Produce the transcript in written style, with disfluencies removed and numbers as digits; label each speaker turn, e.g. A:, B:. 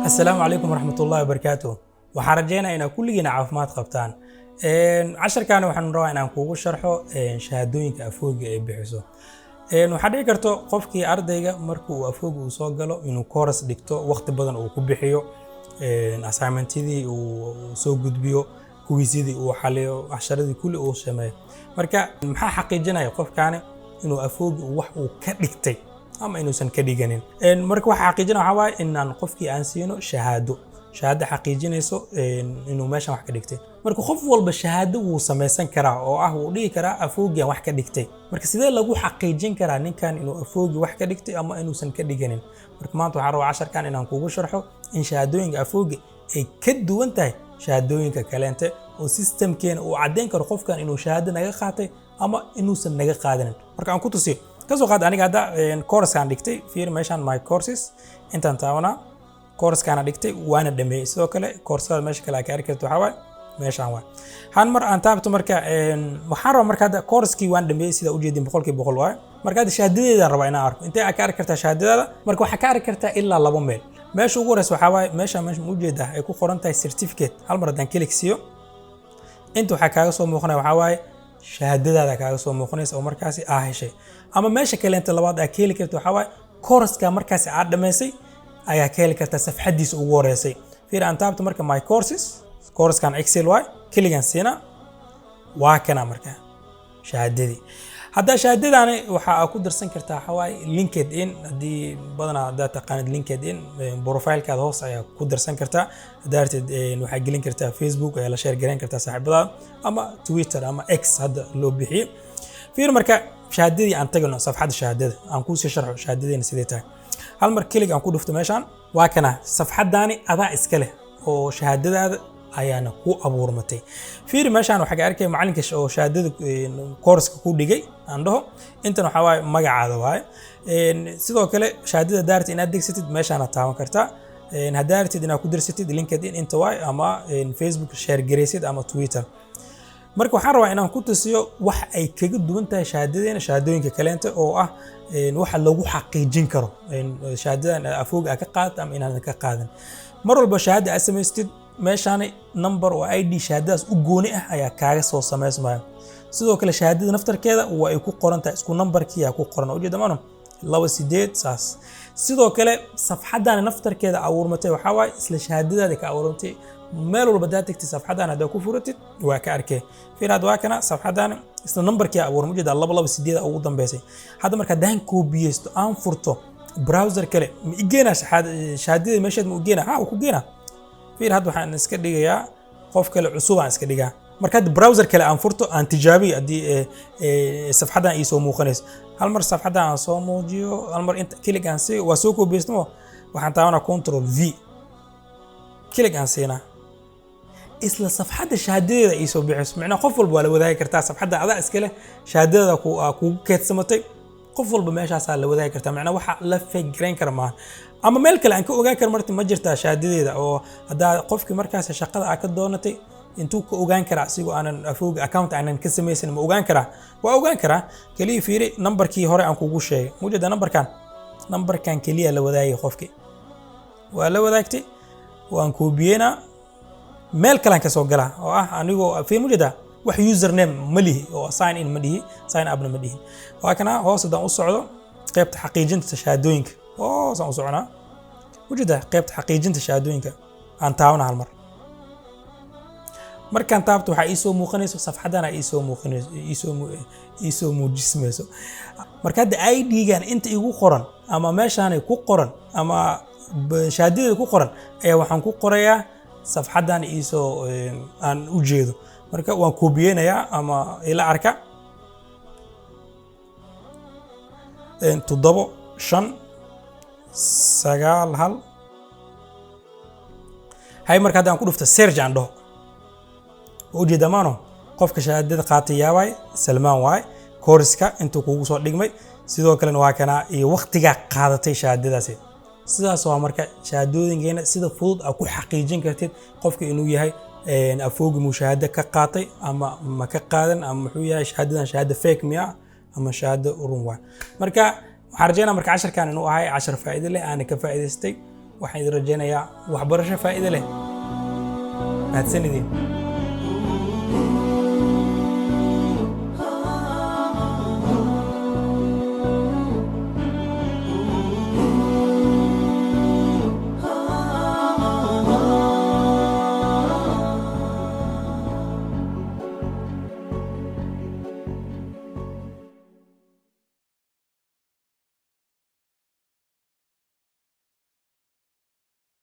A: السلام عليكم ورحمة الله وبركاته. وحرجينا إن كل جنا عافمات قبطان. عشر كانوا حنروح إن كوجو شرحه شهادوين كأفوق بحسه. وحدي كرتو قفكي أرضية مركو أفوق وصاقله إنه كورس دكتو وقت بدن أو كبحيو assignment دي وسوق بيو كويسيدي وحليو عشرة كل أو شمال. مركا محا حقيقنا يقف كان إنه أفوق وحو كدكتي. أما إنه سن كديجانين. مركو حقيقنا حواي إن نقفكي أنسينو شهادة حقيقية يسو إنه ماشى واحد كديكتي. مركو خوف والبشهادة وسميسن كرا أو ودي كرا أفوق واحد كديكتي. مركو سيدا لقو حقيقين كرا إن كان إنه أفوق واحد كديكتي أما إنه سن كديجانين. مركو ما أنتو حروا 10 كان إنه كوجو شرحه إن شهادوين أفوق كدو أنت شهادوين ككلانته وسيستم كان وعدين كرخوف كان إنه شهادة نجا خاطئ أما إنه سن نجا قادن. مركو عن كتوسي. كذا قاد أنا قاعدة كورس كان دكتي في ماشان ماي كورسز أنت أنتاونا كورس كان دكتي وأنا دمي سو كله كورس هذا ماشي كلا كاركتر تحاول ماشان واحد هنمر أنت بتمرك محرم مرك هذا كورس كي وأنا دمي سيدا وجدي بقول كي بقول واحد مرك هذا شهادة ده ربعنا عارف أنت كاركتر شهادة ده مرك واحد كاركتر إلا الله بميل ماشي وقول حواي ماشي موجودة يكون قرنت سيرتيفيكت هالمرة دان كليك سيو أنتوا حكاية صو مخنا وحواي شهادة ده كاغا سو موقنيس او markaasi heshay ama meesha kale inta labaad ay keli karto waxa way course-ka markaasi aad dhameysay ayaa keli karta safxadiisa ugu horeysay fiir aan taabto marka my courses course-kan excel way keligan siina waa kana marka shahaadadii hadda shahaadadani waxa aad ku dirsan kartaa waxa way LinkedIn hadii badana dad taqaanid LinkedIn profile-kaada hoos ayaa ku dirsan kartaa daarteed waxa gelin kartaa Facebook ayaa la share gareyn kartaa saaxiibada ama Twitter ama X hadda loo bixiyo fiir marka shahaadadii aan tagano safxada shahaadada aan ku sii sharxo shahaadadina sidee tahay hal mar kelig aan ku dhufto meeshan waa kana safxadani adaa iska leh oo shahaadadaada ayaana ku abuurmatay fiir meeshan waxa arkay macalinka oo shahaadada course-ka ku dhigay aan dhaho intan waxa way magacaada waay sidoo kale shahaadada daarti inaad degsatid meeshan aad taaban kartaa hadaartid inaad ku dirsatid LinkedIn inta waay ama Facebook share gareysid ama Twitter marka waxaan rabaa inaan ku tusiyo wax ay kaga duwan tahay shahaadadeena shahaadooyinka kaleenta oo ah waxa lagu xaqiijin karo shahaadadan afooga ka qaad ama inaan ka qaadan mar walba shahaada aad samaystid meeshaan number oo ID shahaadadaas u gooni ah ayaa kaaga soo sameysmaya sidoo kale shahaadada naftarkeeda waa ay ku qoran tahay isku numberkii ayaa ku qoran oo jeedamano 28 saas sidoo kale safxadan naftarkeeda abuurmatay waxa way isla shahaadadaada ka abuurantay meel walba daatagti safxadan hada ku furatid waa ka arkay fiiraad waa kana safxadan isla numberkii abuurmo jeeda 228 ugu dambeysay hadda marka daan koobiyeysto aan furto browser kale ma igeena shahaadada meeshaad ma igeena ha ku geena fiir hadda waxaan iska dhigayaa qof kale cusub aan iska dhigaa marka browser kale aan furto aan tijaabiyo hadii safxadan ay soo muuqanayso hal mar safxadan aan soo muujiyo hal mar inta klik aan si waa soo koobiyeysto waxaan taabanaa control V klik aan siina isla safxada shahaadadeeda ay soo bixiso macna qof walba wala wadaagi kartaa safxada adaa iska leh shahaadada ku keedsamatay qof walba meeshaas la wadaagi kartaa macna waxa la fikirin kara ma ama meel kale aan ka ogaan kar marti ma jirtaa shahaadadeeda oo hada qofkii markaas shaqada aad ka doonatay intuu ka ogaan kara asigoo aanan afooga account aanan ka sameeysan ma ogaan kara waa ogaan kara kaliya fiiri numberkii hore aan kugu sheegay mujada numberkan kaliya la wadaagay qofkii waa la wadaagtay waan koobiyena meel kale ka soo gala oo ah anigoo fi mujada wax username ma lihi oo sign in ma lihi sign up ma lihi waa kana hoos hadaan u socdo qaybta xaqiijinta shahaadooyinka oo saan u socnaa mujada qaybta xaqiijinta shahaadooyinka aan taawna hal mar markaan taabto waxa ay soo muuqanayso safxadana ay soo muuqanayso ay soo muujismayso marka hada ID-gan inta igu qoran ama meeshaan ku qoran ama shahaadada ku qoran ayaa waxaan ku qorayaa safxadan iisoo aan u jeedo marka waan koobiyeenayaa ama ila arka 7 5 9 hal hay marka hadaan ku dhufto search aan dhaho oo jeedamaano qofka shahaadada qaatay yaabay Salmaan waay course-ka intuu kugu soo dhigmay sidoo kale waa kana iyo waqtiga qaadatay shahaadadaasi sidaas waa marka shahaadooyinkeena sida fudud aad ku xaqiijin kartid qofka inuu yahay afooga mushaahada ka qaatay ama ma ka qaadan ama wuxuu yahay shahaadadan shahaada fake miya ama shahaada run waa marka waxaan rajaynaa marka casharkan inuu ahay cashar faa'iido leh aan ka faa'iidaystay waxaan idin rajaynayaa waxbarasho faa'iido leh mahadsanidin